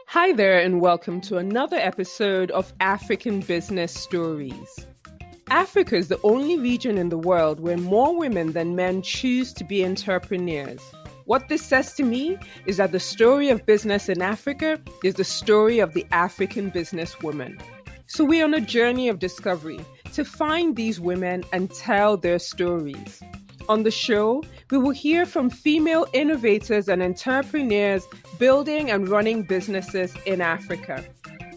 Hi there, and welcome to another episode of African Business Stories. Africa is the only region in the world where more women than men choose to be entrepreneurs. What this says to me is that the story of business in Africa is the story of the African businesswoman. So we're on a journey of discovery to find these women and tell their stories. On the show, we will hear from female innovators and entrepreneurs building and running businesses in Africa.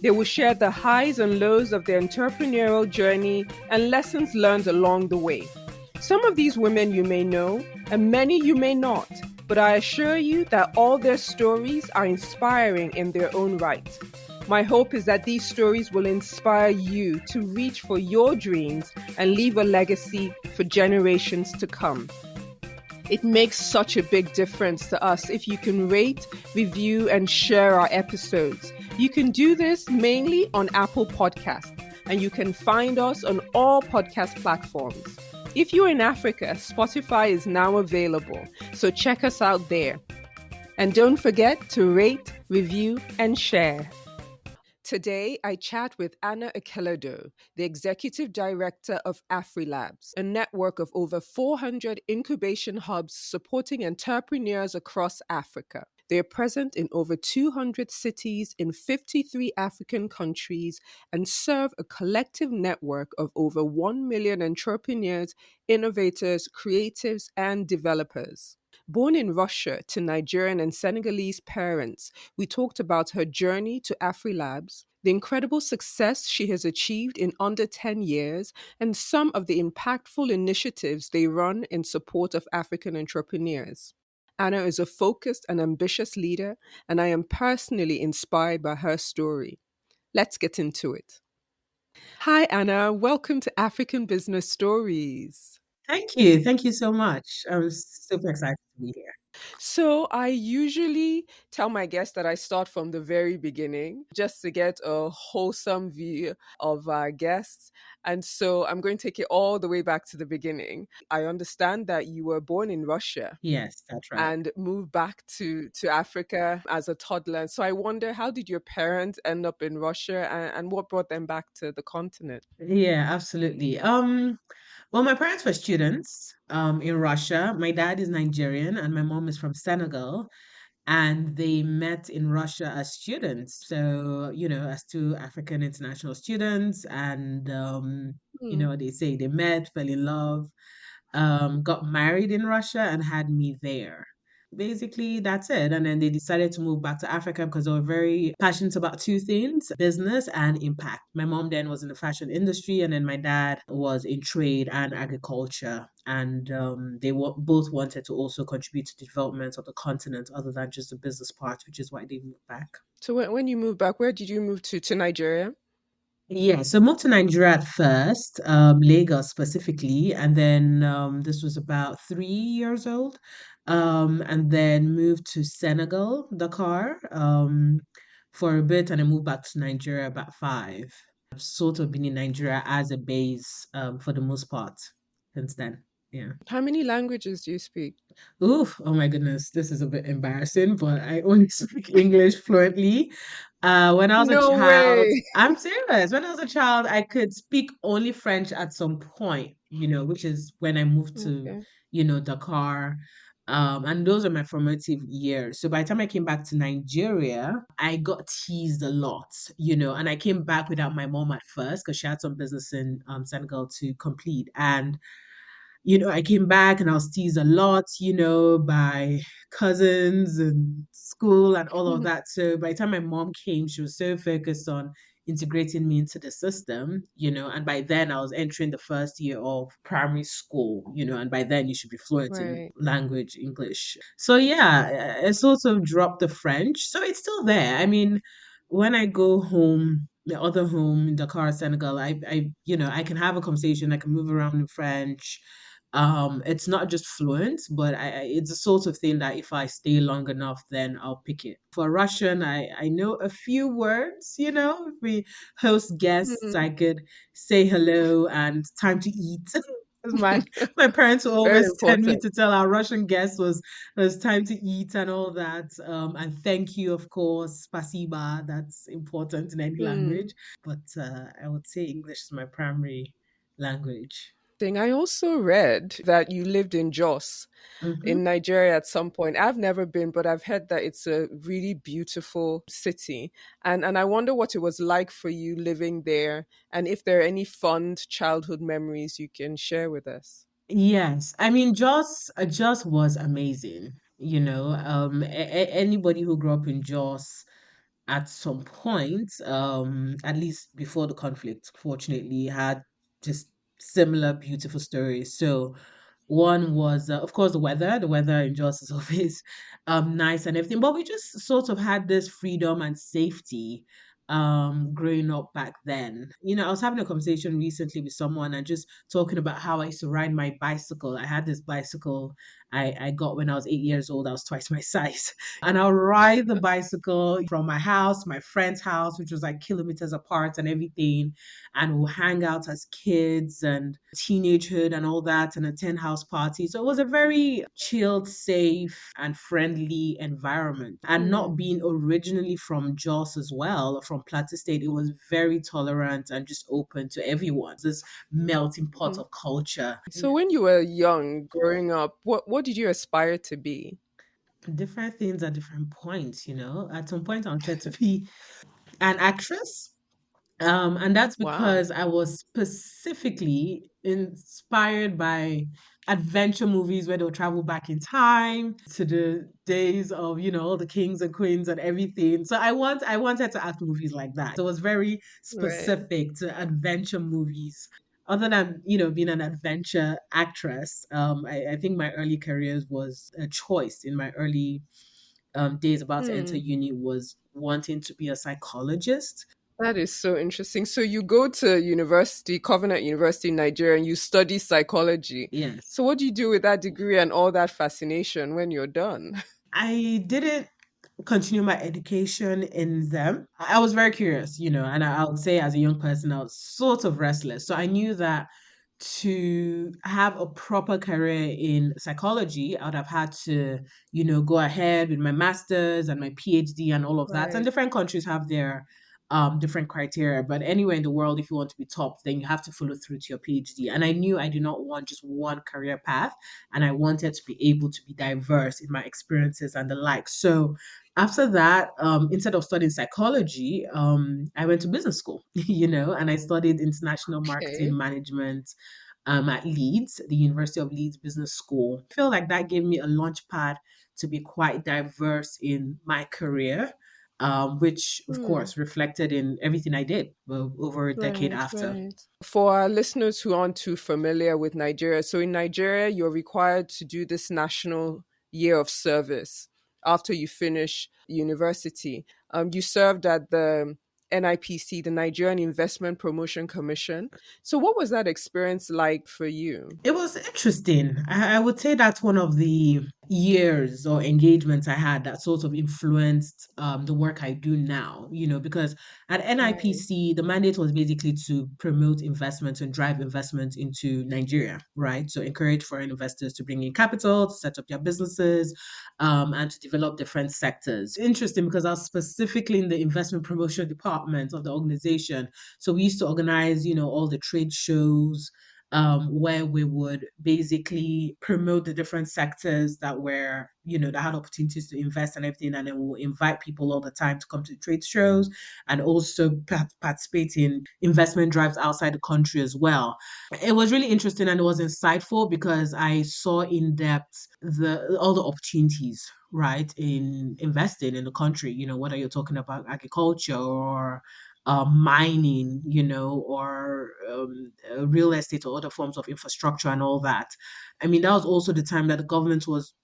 They will share the highs and lows of their entrepreneurial journey and lessons learned along the way. Some of these women you may know, and many you may not, but I assure you that all their stories are inspiring in their own right. My hope is that these stories will inspire you to reach for your dreams and leave a legacy for generations to come. It makes such a big difference to us if you can rate, review, and share our episodes. You can do this mainly on Apple Podcasts, and you can find us on all podcast platforms. If you're in Africa, Spotify is now available, so check us out there. And don't forget to rate, review, and share. Today, I chat with Anna Ekeledo, the Executive Director of AfriLabs, a network of over 400 incubation hubs supporting entrepreneurs across Africa. They are present in over 200 cities in 53 African countries and serve a collective network of over 1 million entrepreneurs, innovators, creatives, and developers. Born in Russia to Nigerian and Senegalese parents, we talked about her journey to AfriLabs, the incredible success she has achieved in under 10 years, and some of the impactful initiatives they run in support of African entrepreneurs. Anna is a focused and ambitious leader, and I am personally inspired by her story. Let's get into it. Hi, Anna. Welcome to African Business Stories. Thank you. Thank you so much. I'm super excited to be here. So I usually tell my guests that I start from the very beginning just to get a wholesome view of our guests. And so I'm going to take it all the way back to the beginning. I understand that you were born in Russia Yes, that's right. and moved back to Africa as a toddler. So I wonder, how did your parents end up in Russia, and what brought them back to the continent? Yeah, absolutely. Well, my parents were students in Russia. My dad is Nigerian and my mom is from Senegal. And they met in Russia as students. So, as two African international students. And, Hmm. they say they met, fell in love, got married in Russia, and had me there. Basically, that's it. And then they decided to move back to Africa because they were very passionate about two things: business and impact. My mom then was in the fashion industry, and then my dad was in trade and agriculture. And they both wanted to also contribute to the development of the continent other than just the business part, which is why they moved back. So when you moved back, where did you move to? To Nigeria? Yeah, so moved to Nigeria at first, Lagos specifically, and then this was about 3 years old, and then moved to Senegal, Dakar, for a bit, and I moved back to Nigeria about five. I've sort of been in Nigeria as a base, for the most part since then. Yeah. How many languages do you speak? Oof, oh my goodness, this is a bit embarrassing, but I only speak English fluently. When I was a No child, way. I'm serious. When I was a child, I could speak only French at some point, which is when I moved to, Okay. Dakar. And those are my formative years. So by the time I came back to Nigeria, I got teased a lot, and I came back without my mom at first because she had some business in Senegal to complete. And I came back and I was teased a lot, by cousins and school and all of that. So by the time my mom came, she was so focused on integrating me into the system, and by then I was entering the first year of primary school, and by then you should be fluent in Right. language, English. So yeah, I sort of dropped the French. So it's still there. I mean, when I go home, the other home in Dakar, Senegal, I can have a conversation, I can move around in French. It's not just fluent, but it's the sort of thing that if I stay long enough, then I'll pick it. For Russian, I know a few words, if we host guests, I Hmm. could say hello and time to eat. Because my parents will Very always send me important. to tell our Russian guests was time to eat and all that. And thank you, of course, spasiba. That's important in any Hmm. language. But I would say English is my primary language. Thing. I also read that you lived in Jos in Hmm. Nigeria at some point. I've never been, but I've heard that it's a really beautiful city. And I wonder what it was like for you living there and if there are any fond childhood memories you can share with us. Yes, I mean, Jos was amazing. Anybody who grew up in Jos at some point, at least before the conflict, fortunately, had just similar beautiful stories. So one was, of course, the weather. The weather in Jos is always nice and everything, but we just sort of had this freedom and safety growing up back then. I was having a conversation recently with someone and just talking about how I used to ride my bicycle. I had this bicycle I got when I was 8 years old. I was twice my size. And I'll ride the bicycle from my house, my friend's house, which was like kilometers apart and everything. And we'll hang out as kids and teenagehood and all that and attend house parties. So it was a very chilled, safe, and friendly environment. And not Hmm. being originally from Jos as well, from Plateau State, it was very tolerant and just open to everyone. This melting pot Hmm. of culture. So when you were young, growing up, what did you aspire to be? Different things at different points, you know. At some point, I wanted to be an actress. And that's Wow. because I was specifically inspired by adventure movies where they'll travel back in time to the days of, all the kings and queens and everything. So I wanted to act movies like that. So it was very Right. specific to adventure movies. Other than, being an adventure actress, I think my early careers was a choice in my early days about to enter Hmm. uni was wanting to be a psychologist. That is so interesting. So you go to university, Covenant University in Nigeria, and you study psychology. Yes. So what do you do with that degree and all that fascination when you're done? I didn't continue my education in them. I was very curious, and I would say as a young person, I was sort of restless. So I knew that to have a proper career in psychology, I would have had to, go ahead with my master's and my PhD and all of that. And Right. different countries have their different criteria. But anywhere in the world, if you want to be top, then you have to follow through to your PhD. And I knew I did not want just one career path, and I wanted to be able to be diverse in my experiences and the like. So after that, instead of studying psychology, I went to business school, and I studied international marketing Okay. management at Leeds, the University of Leeds Business School. I feel like that gave me a launch pad to be quite diverse in my career, which of Hmm. course reflected in everything I did over a decade Right, after. right. For our listeners who aren't too familiar with Nigeria, so in Nigeria, you're required to do this national year of service after you finish university. You served at the NIPC, the Nigerian Investment Promotion Commission. So, what was that experience like for you? It was interesting. I would say that's one of the years or engagements I had that sort of influenced the work I do now, because at Right. NIPC, the mandate was basically to promote investment and drive investment into Nigeria, right? So encourage foreign investors to bring in capital, to set up their businesses, and to develop different sectors. Interesting because I was specifically in the investment promotion department of the organization. So we used to organize, all the trade shows where we would basically promote the different sectors that were, that had opportunities to invest and everything. And then we'll invite people all the time to come to trade shows and also participate in investment drives outside the country as well. It was really interesting and it was insightful because I saw in depth the all the opportunities, right, in investing in the country. Whether you're talking about agriculture or mining, or real estate or other forms of infrastructure and all that. I mean, that was also the time that the government was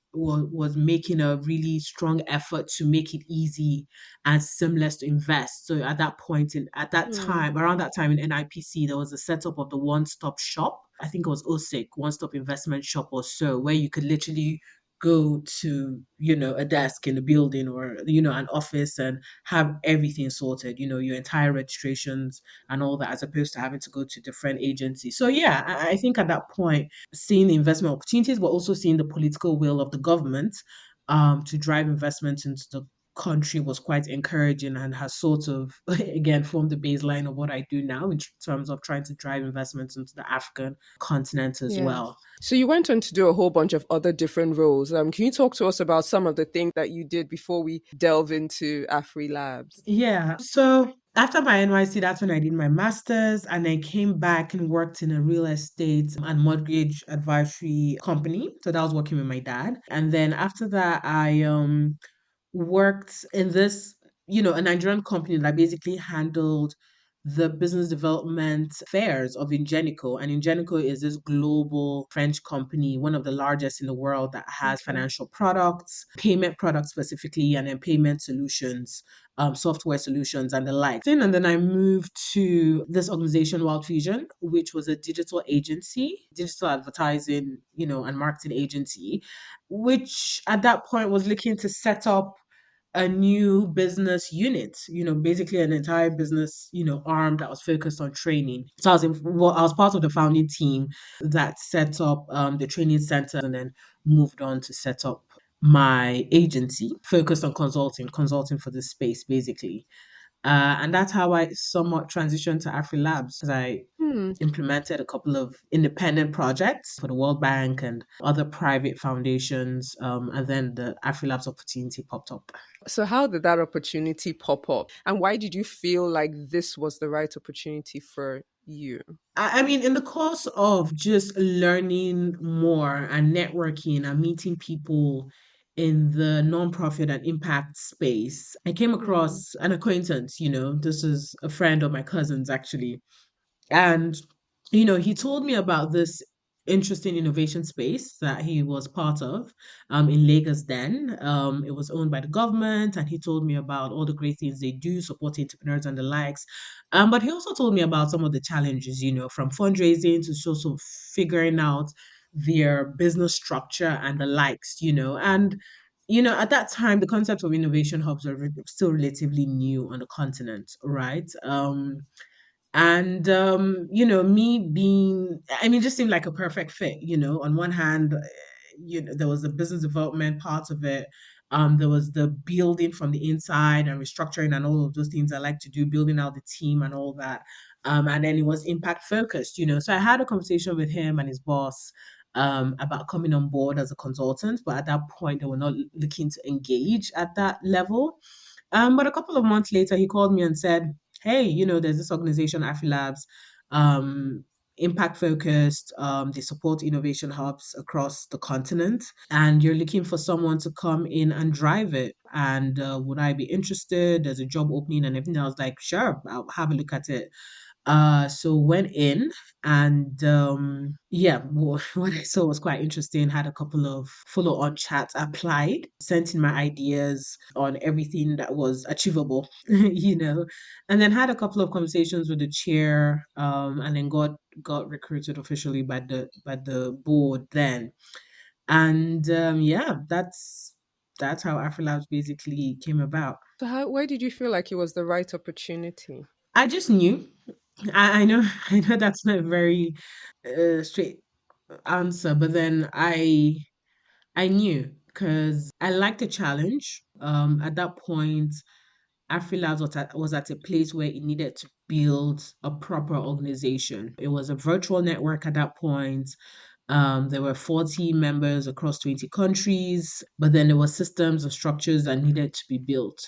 making a really strong effort to make it easy and seamless to invest. So at that Hmm. time, around that time in NIPC, there was a setup of the one stop shop. I think it was OSIC, one stop investment shop or so, where you could literally go to, a desk in a building or, an office and have everything sorted, your entire registrations and all that, as opposed to having to go to different agencies. So yeah, I think at that point, seeing the investment opportunities, but also seeing the political will of the government to drive investment into the country was quite encouraging and has sort of again formed the baseline of what I do now in terms of trying to drive investments into the African continent as Yeah. well. So you went on to do a whole bunch of other different roles. Can you talk to us about some of the things that you did before we delve into AfriLabs? Yeah. So after my NYC, that's when I did my master's, and I came back and worked in a real estate and mortgage advisory company. So that was working with my dad. And then after that, I worked in this, a Nigerian company that basically handled the business development affairs of Ingenico. And Ingenico is this global French company, one of the largest in the world, that has Okay. financial products, payment products specifically, and then payment solutions, software solutions, and the like. And then I moved to this organization, Wild Fusion, which was a digital agency, digital advertising, and marketing agency, which at that point was looking to set up a new business unit, basically an entire business, arm that was focused on training. So I was part of the founding team that set up the training center and then moved on to set up my agency focused on consulting for this space, basically. And that's how I somewhat transitioned to AfriLabs because I Hmm. implemented a couple of independent projects for the World Bank and other private foundations. And then the AfriLabs opportunity popped up. So how did that opportunity pop up? And why did you feel like this was the right opportunity for you? I mean, in the course of just learning more and networking and meeting people in the nonprofit and impact space, I came Hmm. across an acquaintance, this is a friend of my cousin's actually. And, he told me about this interesting innovation space that he was part of in Lagos then. It was owned by the government, and he told me about all the great things they do, supporting entrepreneurs and the likes. But he also told me about some of the challenges, from fundraising to sort of figuring out their business structure and the likes, And at that time, the concept of innovation hubs are still relatively new on the continent, right? And me being, I mean, just seemed like a perfect fit. On one hand, there was the business development part of it. There was the building from the inside and restructuring and all of those things I like to do, building out the team and all that. And then it was impact focused. So I had a conversation with him and his boss about coming on board as a consultant, but at that point they were not looking to engage at that level. But a couple of months later, he called me and said, "Hey, there's this organization, AfriLabs, um, impact focused. They support innovation hubs across the continent, and you're looking for someone to come in and drive it. And would I be interested? There's a job opening and everything." I was like, "Sure, I'll have a look at it." So went in and yeah, what I saw was quite interesting. Had a couple of follow-on chats, applied, sent in my ideas on everything that was achievable, and then had a couple of conversations with the chair, and then got recruited officially by the board then. And yeah, that's how AfriLabs basically came about. So why did you feel like it was the right opportunity? I just knew. I know I know that's not a very straight answer, but then I knew because I liked the challenge. At that point, AfriLabs was at a place where it needed to build a proper organization. It was a virtual network at that point. There were 40 members across 20 countries, but then there were systems and structures that needed to be built.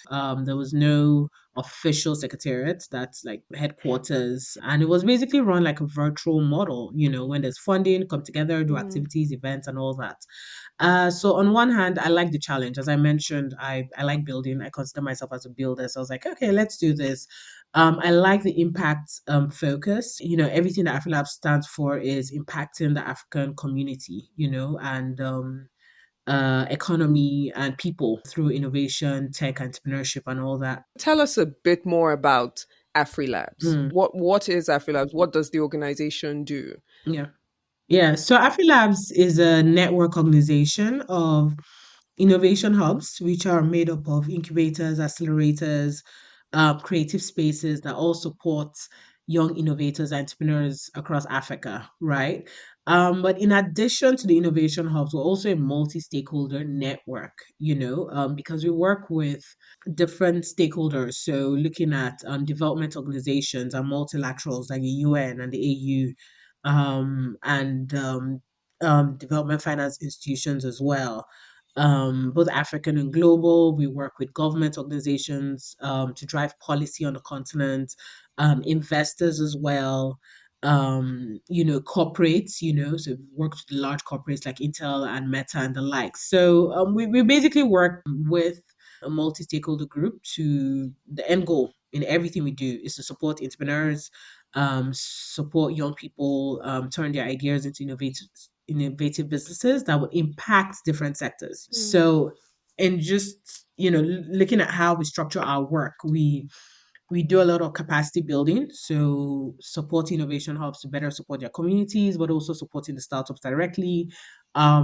There was no official secretariat, that's like headquarters, and it was basically run like a virtual model. When there's funding, come together, do Hmm. activities, events, and all that. So on one hand, I like the challenge. As I mentioned, I like building. I consider myself as a builder. So I was like, okay, let's do this. I like the impact focus. Everything that AfriLab stands for is impacting the African community, and economy and people through innovation, tech, entrepreneurship, and all that. Tell us a bit more about AfriLabs. Mm, What is AfriLabs? What does the organization do? yeah. Yeah, so AfriLabs is a network organization of innovation hubs, which are made up of incubators, accelerators, creative spaces that all support young innovators, entrepreneurs across Africa, right? But in addition to the innovation hubs, we're also a multi-stakeholder network, because we work with different stakeholders. So looking at development organizations and multilaterals like the UN and the AU, and development finance institutions as well, both African and global. We work with government organizations to drive policy on the continent, investors as well, corporates, so we work with large corporates like Intel and Meta and the like. So we basically work with a multi-stakeholder group to the end goal in everything we do is to support entrepreneurs, support young people, turn their ideas into innovative businesses that will impact different sectors. Mm. So, and just looking at how we structure our work, we do a lot of capacity building, so supporting innovation hubs to better support their communities, but also supporting the startups directly.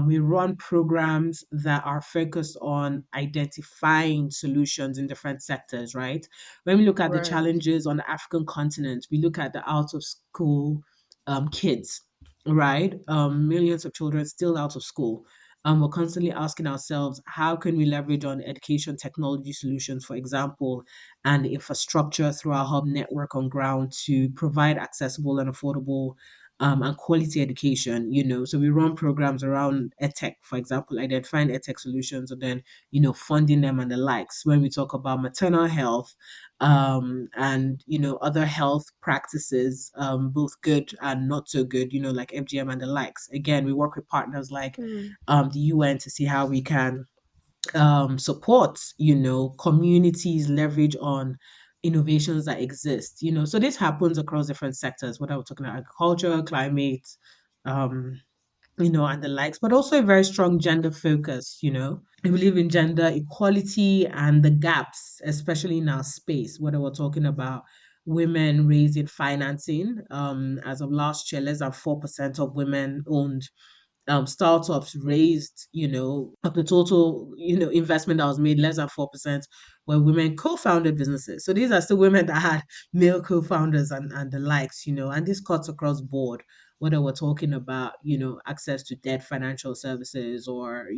We run programs that are focused on identifying solutions in different sectors, right? When we look at the Right. challenges on the African continent, we look at the out of school kids, right? Millions of children still out of school. We're constantly asking ourselves, how can we leverage on education technology solutions, for example, and infrastructure through our hub network on ground to provide accessible and affordable and quality education, So we run programs around edtech, for example, identifying edtech solutions and then, funding them and the likes. When we talk about maternal health, and other health practices, both good and not so good, like FGM and the likes. Again, we work with partners like Mm. the UN to see how we can support, communities leverage on innovations that exist, so this happens across different sectors, whether we're talking about agriculture, climate, um, and the likes, but also a very strong gender focus, I believe in gender equality and the gaps, especially in our space, whether we're talking about women raising financing. As of last year, less than 4% of women owned startups raised, of the total, investment that was made, less than 4% were women co-founded businesses. So these are still women that had male co-founders and the likes, and this cuts across board, whether we're talking about, access to debt, financial services, or,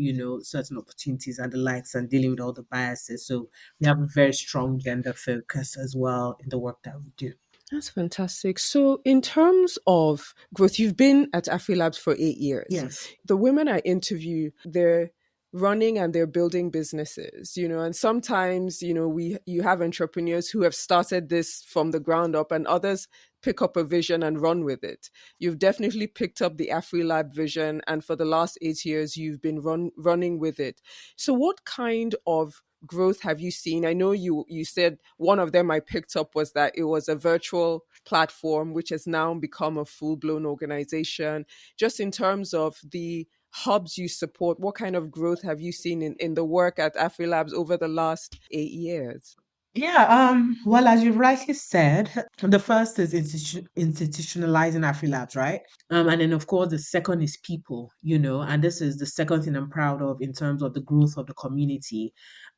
certain opportunities and the likes, and dealing with all the biases. So we have a very strong gender focus as well in the work that we do. That's fantastic. So, in terms of growth, you've been at AfriLabs for 8 years. Yes. The women I interview, they're running and they're building businesses, and sometimes, you have entrepreneurs who have started this from the ground up and others pick up a vision and run with it. You've definitely picked up the AfriLab vision, and for the last 8 years, you've been running with it. So, what kind of growth have you seen? I know you said one of them I picked up was that it was a virtual platform which has now become a full-blown organization. Just in terms of the hubs you support, what kind of growth have you seen in the work at AfriLabs over the last 8 years? Yeah, well, as you've rightly said, the first is institutionalizing AfriLabs, right? And then of course the second is people, and this is the second thing I'm proud of in terms of the growth of the community.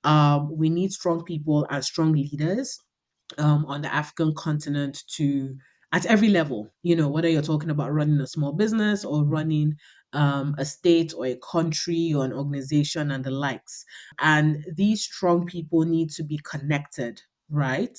We need strong people and strong leaders on the African continent to at every level, whether you're talking about running a small business or running a state or a country or an organization and the likes. And these strong people need to be connected, right?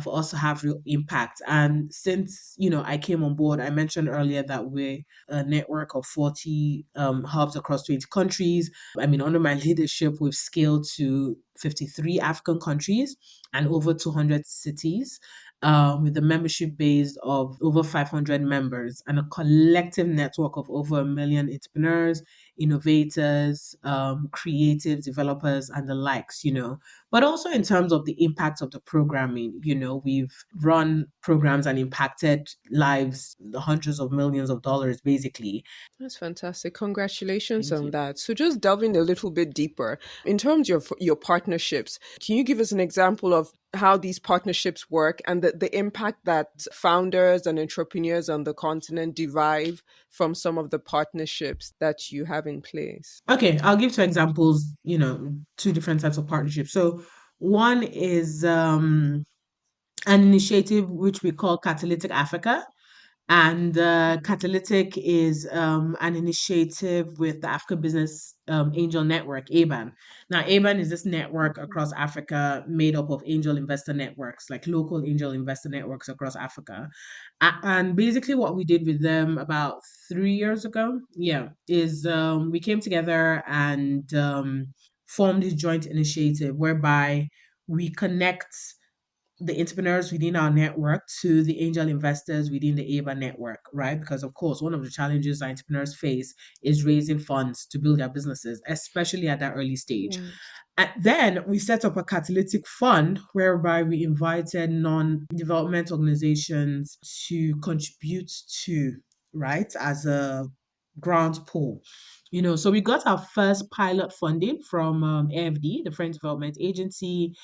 For us to have real impact. And since, I came on board, I mentioned earlier that we're a network of 40 hubs across 20 countries. I mean, under my leadership, we've scaled to 53 African countries and over 200 cities, with a membership base of over 500 members and a collective network of over a million entrepreneurs, innovators, creative developers, and the likes, but also in terms of the impact of the programming. We've run programs and impacted lives, the hundreds of millions of dollars, basically. That's fantastic. Congratulations Thank on you. that. So just delving a little bit deeper, in terms of your partnerships, can you give us an example of how these partnerships work and the impact that founders and entrepreneurs on the continent derive from some of the partnerships that you have in place? Okay, I'll give two examples, two different types of partnerships. So one is an initiative which we call Catalytic Africa. And Catalytic is an initiative with the Africa Business Angel Network, ABAN. Now, ABAN is this network across Africa made up of angel investor networks, like local angel investor networks across Africa. And basically, what we did with them about 3 years ago, yeah, is we came together and formed this joint initiative whereby we connect the entrepreneurs within our network to the angel investors within the ABA network, right? Because, of course, one of the challenges that entrepreneurs face is raising funds to build their businesses, especially at that early stage. Yes. And then we set up a catalytic fund whereby we invited non development organizations to contribute to, right, as a grant pool. So we got our first pilot funding from AFD, the French Development Agency.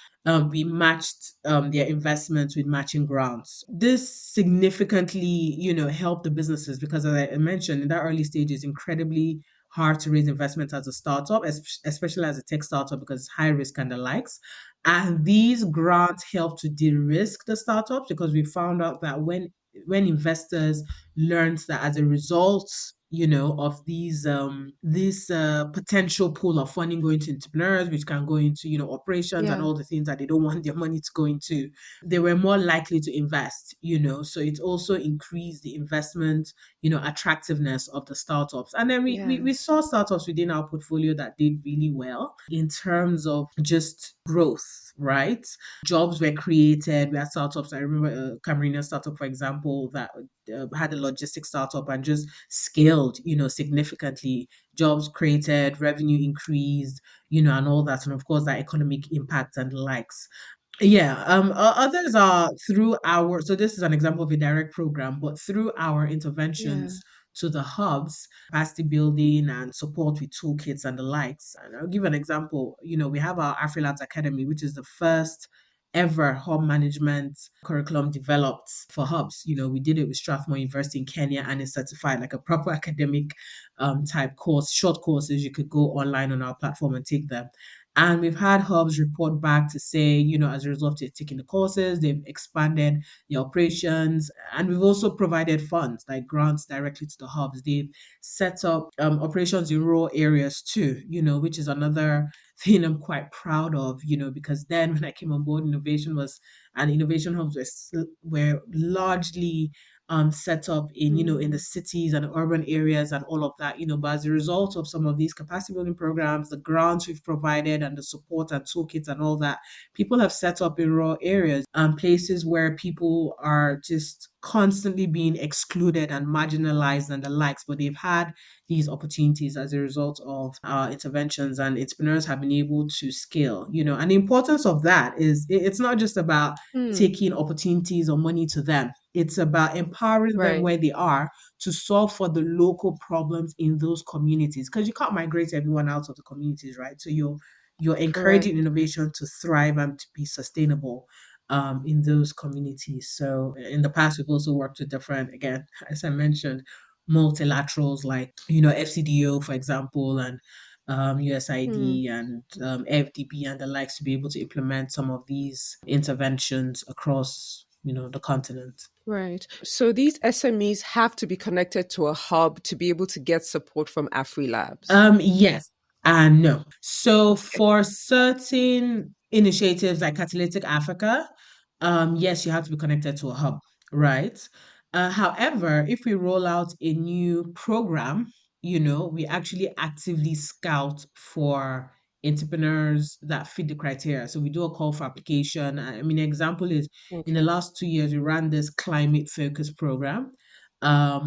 We matched their investments with matching grants. This significantly, helped the businesses because, as I mentioned, in that early stage, it's incredibly hard to raise investment as a startup, especially as a tech startup, because it's high risk and the likes. And these grants help to de-risk the startups because we found out that when investors learned that as a result, of this potential pool of funding going to entrepreneurs, which can go into, operations and Yeah. all the things that they don't want their money to go into, they were more likely to invest, so it also increased the investment, attractiveness of the startups. And then we Yes. saw startups within our portfolio that did really well in terms of just growth, right? Jobs were created. We had startups. I remember a Cameroonian startup, for example, that had a logistics startup and just scaled, significantly. Jobs created, revenue increased, and all that. And of course, that economic impact and the likes. Yeah, others are through our, so this is an example of a direct program, but through our Yeah. interventions to the hubs, capacity building and support with toolkits and the likes. And I'll give an example. We have our AfriLabs Academy, which is the first ever hub management curriculum developed for hubs. We did it with Strathmore University in Kenya and it's certified like a proper academic type course, short courses. You could go online on our platform and take them. And we've had hubs report back to say, as a result of taking the courses, they've expanded the operations. And we've also provided funds like grants directly to the hubs. They've set up operations in rural areas too, which is another thing I'm quite proud of, because then when I came on board, innovation hubs were largely set up in in the Mm. cities and urban areas and all of that, but as a result of some of these capacity building programs, the grants we've provided and the support and toolkits and all that, people have set up in rural areas and places where people are just constantly being excluded and marginalized and the likes, but they've had these opportunities as a result of our interventions, and entrepreneurs have been able to scale, and the importance of that is it's not just about Mm. taking opportunities or money to them. It's about empowering them Right. where they are to solve for the local problems in those communities. Because you can't migrate everyone out of the communities, right? So you're encouraging Correct. innovation to thrive and to be sustainable in those communities. So in the past, we've also worked with different, again, as I mentioned, multilaterals like FCDO, for example, and Mm. USID and FDB and the likes to be able to implement some of these interventions across the continent. Right. So these SMEs have to be connected to a hub to be able to get support from AfriLabs. Yes and no. So Okay. for certain initiatives like Catalytic Africa, yes, you have to be connected to a hub, right? However, if we roll out a new program, we actually actively scout for entrepreneurs that fit the criteria. So we do a call for application. I mean, example is in the Okay. last 2 years, we ran this climate focused program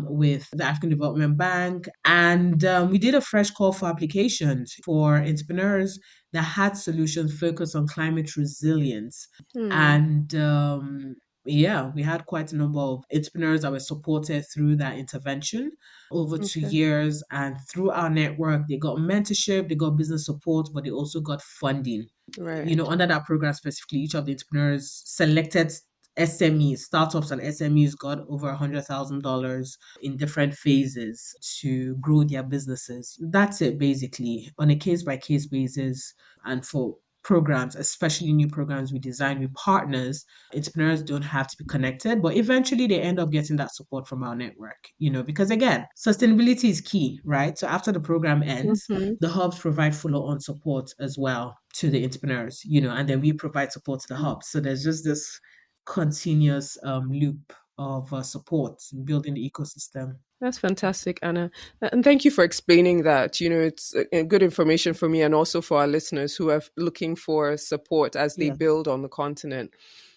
with the African Development Bank. And we did a fresh call for applications for entrepreneurs that had solutions focused on climate resilience. Hmm. And yeah, we had quite a number of entrepreneurs that were supported through that intervention over two Okay. years. And through our network, they got mentorship, they got business support, but they also got funding. Right. Under that program specifically, each of the entrepreneurs selected SMEs, startups and SMEs got over $100,000 in different phases to grow their businesses. That's it basically on a case by case basis. And for programs, especially new programs we design with partners, entrepreneurs don't have to be connected, but eventually they end up getting that support from our network, because again, sustainability is key, right? So after the program ends, Hmm. the hubs provide follow on support as well to the entrepreneurs, and then we provide support to the hubs. So there's just this continuous loop of support in building the ecosystem. That's fantastic, Anna. And thank you for explaining that. It's good information for me and also for our listeners who are looking for support as they Yeah, build on the continent.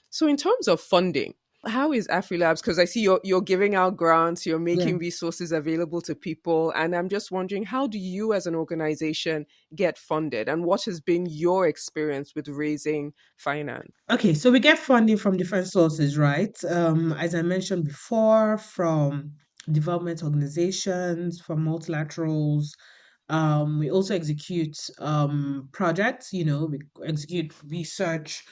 So, in terms of funding, how is AfriLabs? Because I see you're giving out grants, you're yeah. making resources available to people, and I'm just wondering, how do you, as an organization, get funded, and what has been your experience with raising finance? Okay, so we get funding from different sources, right? As I mentioned before, from development organizations, from multilaterals. We also execute projects, we execute research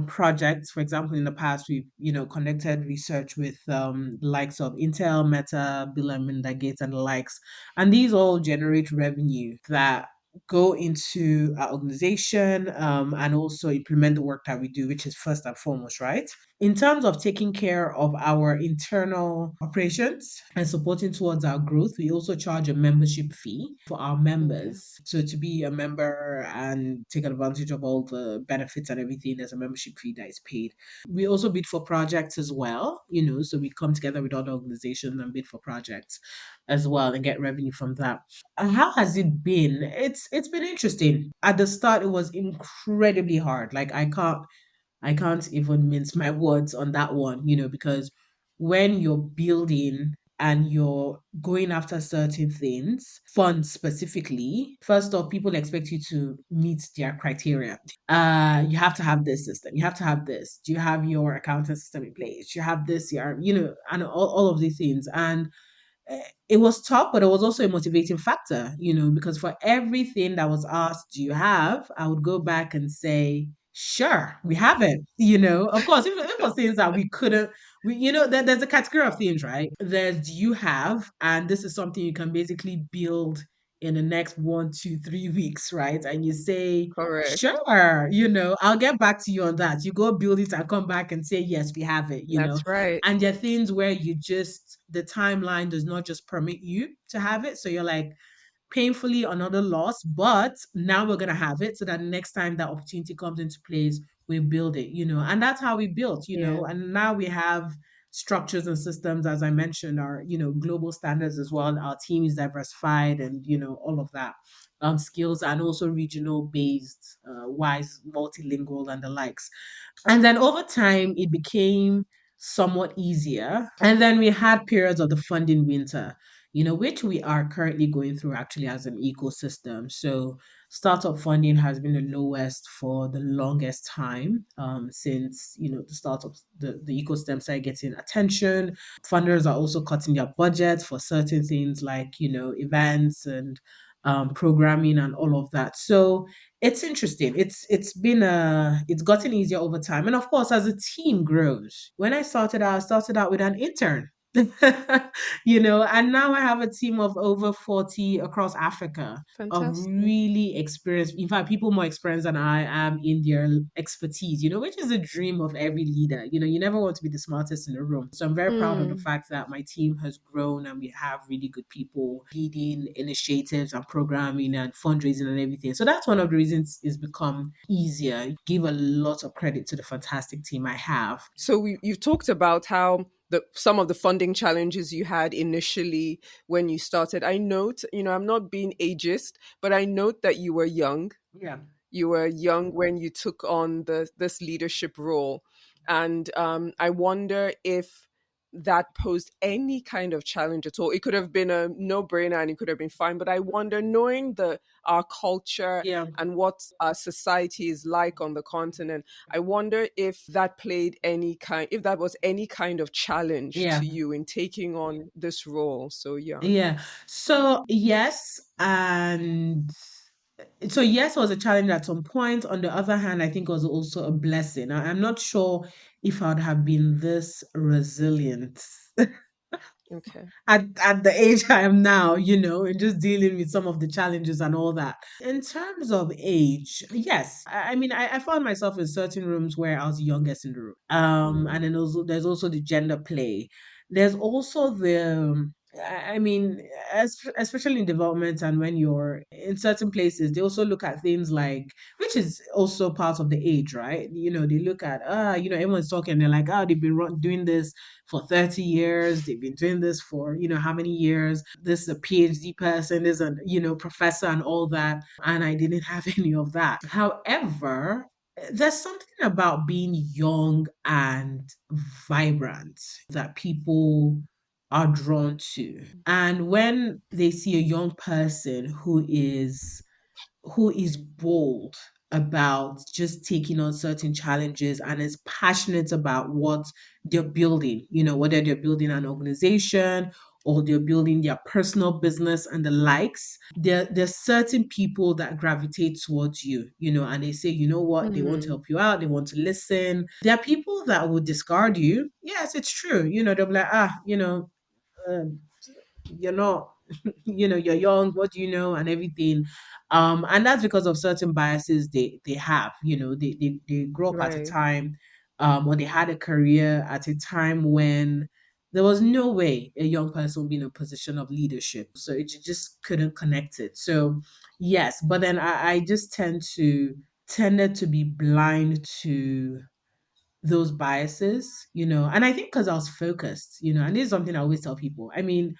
projects. For example, in the past, we've, conducted research with the likes of Intel, Meta, Bill and Melinda Gates, and the likes. And these all generate revenue that go into our organization and also implement the work that we do, which is first and foremost, right? In terms of taking care of our internal operations and supporting towards our growth, we also charge a membership fee for our Okay. members. So to be a member and take advantage of all the benefits and everything, there's a membership fee that is paid. We also bid for projects as well, so we come together with other organizations and bid for projects as well and get revenue from that. And how has it been? It's been interesting. At the start, it was incredibly hard. Like I can't even mince my words on that one, because when you're building and you're going after certain things, funds specifically, first off, people expect you to meet their criteria. You have to have this system, you have to have this. Do you have your accounting system in place? Do you have this, and all of these things. And it was tough, but it was also a motivating factor, because for everything that was asked, do you have? I would go back and say, sure, we have it. Of course, if it was things that we couldn't, there's a category of things, right? There's do you have, and this is something you can basically build in the next 1, 2, 3 weeks, right? And you say, Correct. sure, I'll get back to you on that. You go build it and come back and say, yes, we have it. That's right. And there are things where the timeline does not just permit you to have it. So you're like, painfully another loss, but now we're going to have it so that next time that opportunity comes into place, we build it. And that's how we built, Yeah. and now we have structures and systems, as I mentioned, are, global standards as well. Our team is diversified and, all of that. Skills and also regional based, wise, multilingual and the likes. And then over time, it became somewhat easier. And then we had periods of the funding winter, which we are currently going through actually as an ecosystem. So, startup funding has been the lowest for the longest time since, the startups, the ecosystem started getting attention. Funders are also cutting their budgets for certain things like, events and programming and all of that. So, it's interesting. It's gotten easier over time. And of course, as a team grows. When I started out with an intern. And now I have a team of over 40 across Africa of Fantastic. really experienced, in fact, people more experienced than I am in their expertise, which is a dream of every leader. You never want to be the smartest in the room. So I'm very proud of the Mm. fact that my team has grown and we have really good people leading initiatives and programming and fundraising and everything. So that's one of the reasons it's become easier. Give a lot of credit to the fantastic team I have. So you've talked about how some of the funding challenges you had initially when you started. I note, I'm not being ageist, but I note that you were young. Yeah. You were young when you took on this leadership role, and I wonder if that posed any kind of challenge at all. It could have been a no-brainer and it could have been fine. But I wonder, knowing the our culture Yeah. and what our society is like on the continent, I wonder if that played any kind, if that was any kind of challenge Yeah. to you in taking on this role. So yeah. Yeah. So yes, and so yes was a challenge at some point. On the other hand, I think it was also a blessing. I'm not sure if I'd have been this resilient Okay. at the age I am now, and just dealing with some of the challenges and all that. In terms of age, yes. I mean, I found myself in certain rooms where I was the youngest in the room. And Mm, then also there's also the gender play. There's also the I mean, especially in development and when you're in certain places, they also look at things like, which is also part of the age, right? They look at, everyone's talking, they're like, oh, they've been doing this for 30 years. They've been doing this for, how many years. This is a PhD person, this is a, professor and all that. And I didn't have any of that. However, there's something about being young and vibrant that people are drawn to. And when they see a young person who is bold about just taking on certain challenges and is passionate about what they're building, whether they're building an organization or they're building their personal business and the likes, there's certain people that gravitate towards you, and they say, you know what, they want to mm, help you out, they want to listen. There are people that would discard you. Yes, it's true. They'll be like, um, you're not you're young, what do you know, and everything. And that's because of certain biases they have. They grow up at a right. time, or they had a career at a time when there was no way a young person would be in a position of leadership, so it just couldn't connect it. So yes, but then I just tended to be blind to those biases, and I think because I was focused, and this is something I always tell people. I mean,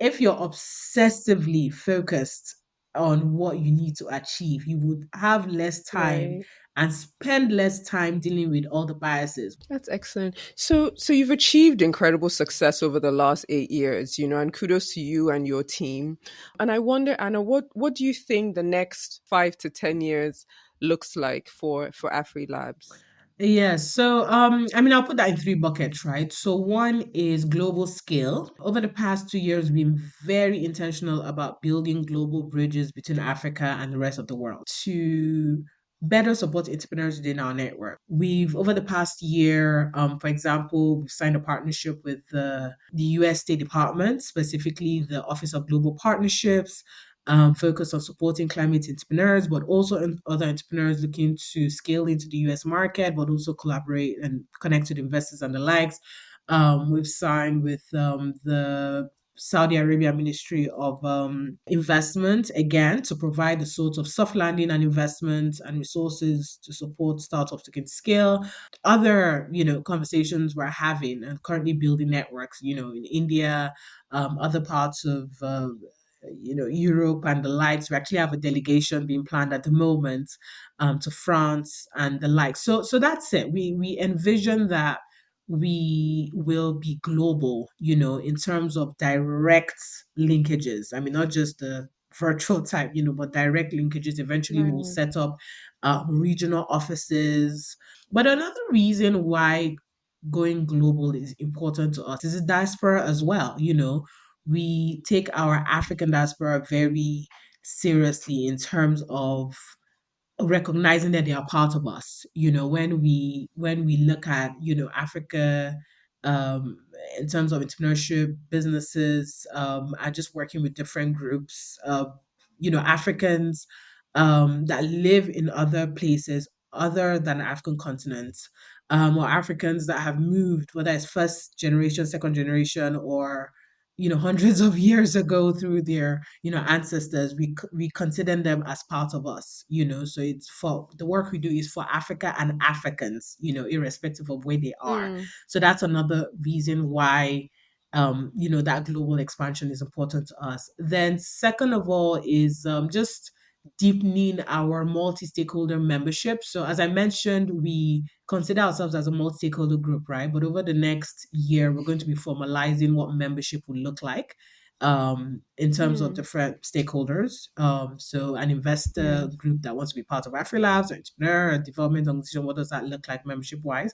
if you're obsessively focused on what you need to achieve, you would have less time Right. and spend less time dealing with all the biases. That's excellent. So you've achieved incredible success over the last 8 years, and kudos to you and your team. And I wonder, Anna, what do you think the next 5 to 10 years looks like for AfriLabs? Yes. So, I mean, I'll put that in three buckets, right? So, one is global scale. Over the past 2 years, we've been very intentional about building global bridges between Africa and the rest of the world to better support entrepreneurs within our network. We've, over the past year, for example, we've signed a partnership with the US State Department, specifically the Office of Global Partnerships, focused on supporting climate entrepreneurs, but also other entrepreneurs looking to scale into the US market, but also collaborate and connect with investors and the likes. We've signed with the Saudi Arabia Ministry of Investment again to provide the sort of soft landing and investment and resources to support startups to get scale. Other, conversations we're having and currently building networks, in India, other parts of Europe and the likes. We actually have a delegation being planned at the moment to France and the like. So that's it. We envision that we will be global, in terms of direct linkages. I mean, not just the virtual type, but direct linkages. Eventually, we'll Right. set up regional offices. But another reason why going global is important to us is the diaspora as well. We take our African diaspora very seriously in terms of recognizing that they are part of us. When we look at Africa, um in terms of entrepreneurship, businesses, and just working with different groups of Africans that live in other places other than the African continent, or Africans that have moved, whether it's first generation, second generation, or hundreds of years ago through their ancestors. We consider them as part of us. So it's for the work we do is for Africa and Africans, irrespective of where they are. Mm, So that's another reason why that global expansion is important to us. Then second of all is just deepening our multi-stakeholder membership. So as I mentioned, we consider ourselves as a multi-stakeholder group, right? But over the next year, we're going to be formalizing what membership will look like in terms of Hmm. different stakeholders. So an Yeah. investor group that wants to be part of AfriLabs, entrepreneur, a development organization, what does that look like membership wise?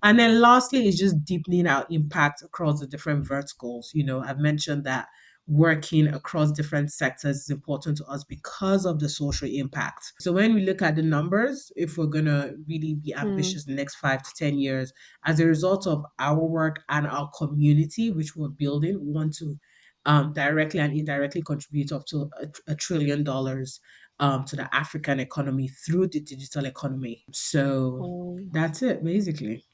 And then lastly is just deepening our impact across the different verticals. I've mentioned that working across different sectors is important to us because of the social impact. So when we look at the numbers, if we're going to really be Hmm. ambitious in the next 5 to 10 years, as a result of our work and our community, which we're building, we want to directly and indirectly contribute up to $1 trillion to the African economy through the digital economy. So Oh. that's it, basically.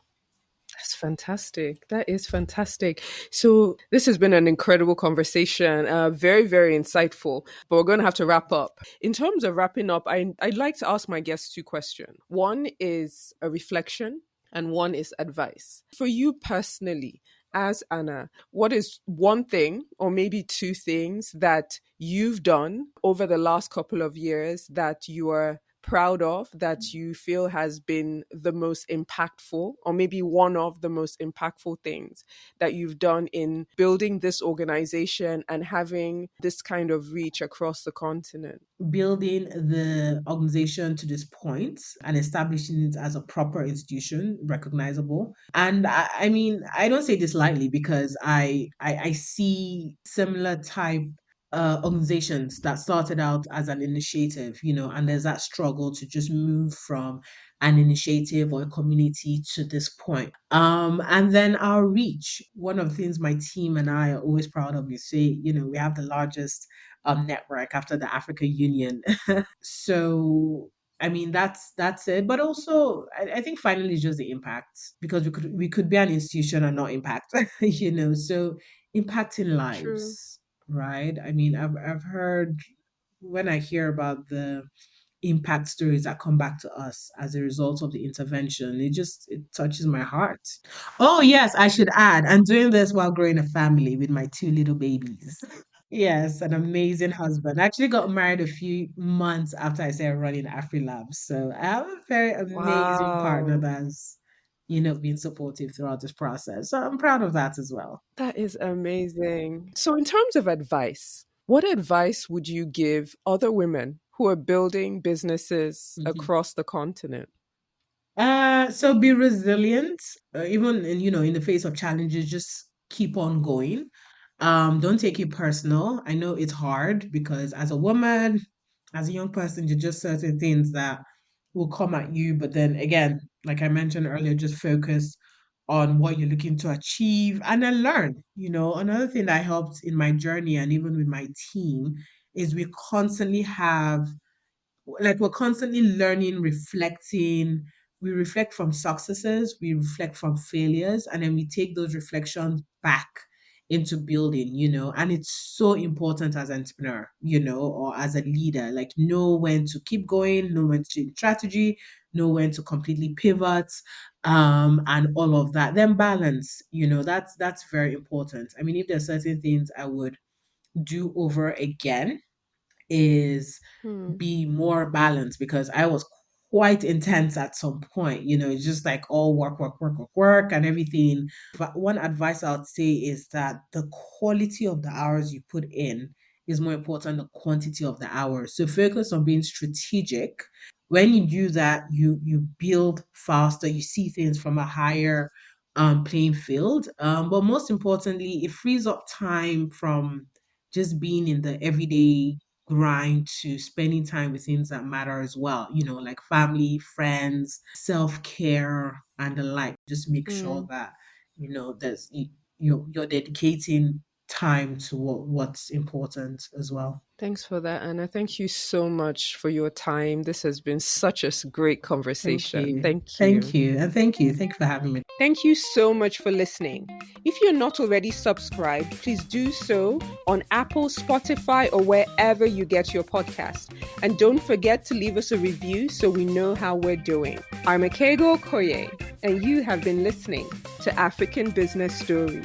That's fantastic. That is fantastic. So, this has been an incredible conversation, very, very insightful. But we're going to have to wrap up. In terms of wrapping up, I'd like to ask my guests two questions. One is a reflection, and one is advice. For you personally, as Anna, what is one thing, or maybe two things, that you've done over the last couple of years that you are proud of, that you feel has been the most impactful, or maybe one of the most impactful things that you've done in building this organization and having this kind of reach across the continent? Building the organization to this point and establishing it as a proper institution, recognizable. And I mean, I don't say this lightly because I see similar type organizations that started out as an initiative, and there's that struggle to just move from an initiative or a community to this point. And then our reach. One of the things my team and I are always proud of is say, we have the largest network after the African Union. So I mean that's it. But also I think finally it's just the impact because we could be an institution and not impact, So impacting True. lives, right? I mean I've heard when I hear about the impact stories that come back to us as a result of the intervention, it touches my heart. Oh yes, I should add, I'm doing this while growing a family with my two little babies. Yes, an amazing husband. I actually got married a few months after I started running AfriLabs. So I have a very amazing partner Wow. that's, been supportive throughout this process. So I'm proud of that as well. That is amazing. So, in terms of advice, what advice would you give other women who are building businesses Mhm. across the continent? So be resilient, even in the face of challenges, just keep on going. Don't take it personal. I know it's hard because as a woman, as a young person, there's just certain things that will come at you. But then again, like I mentioned earlier, just focus on what you're looking to achieve and then learn. Another thing that helped in my journey and even with my team is we're constantly learning, reflecting. We reflect from successes, we reflect from failures, and then we take those reflections back into building, and it's so important as an entrepreneur, or as a leader, like know when to keep going, know when to change strategy, know when to completely pivot, and all of that. Then balance, that's very important. I mean, if there's certain things I would do over again is Hmm. be more balanced because I was quite intense at some point. It's just like all work, work, work, work, work, and everything. But one advice I would say is that the quality of the hours you put in is more important than the quantity of the hours. So focus on being strategic. When you do that, you build faster, you see things from a higher playing field. But most importantly, it frees up time from just being in the everyday grind to spending time with things that matter as well, like family, friends, self-care, and the like. Just make sure Hmm. that, you're dedicating time to what's important as well. Thanks for that, Anna. Thank you so much for your time. This has been such a great Thank conversation. you. Thank Thank you. you. And thank you. Thank you for having me. Thank you so much for listening. If you're not already subscribed, please do so on Apple, Spotify, or wherever you get your podcast. And don't forget to leave us a review so we know how we're doing. I'm Ekeledo Okoye, and you have been listening to African Business Stories.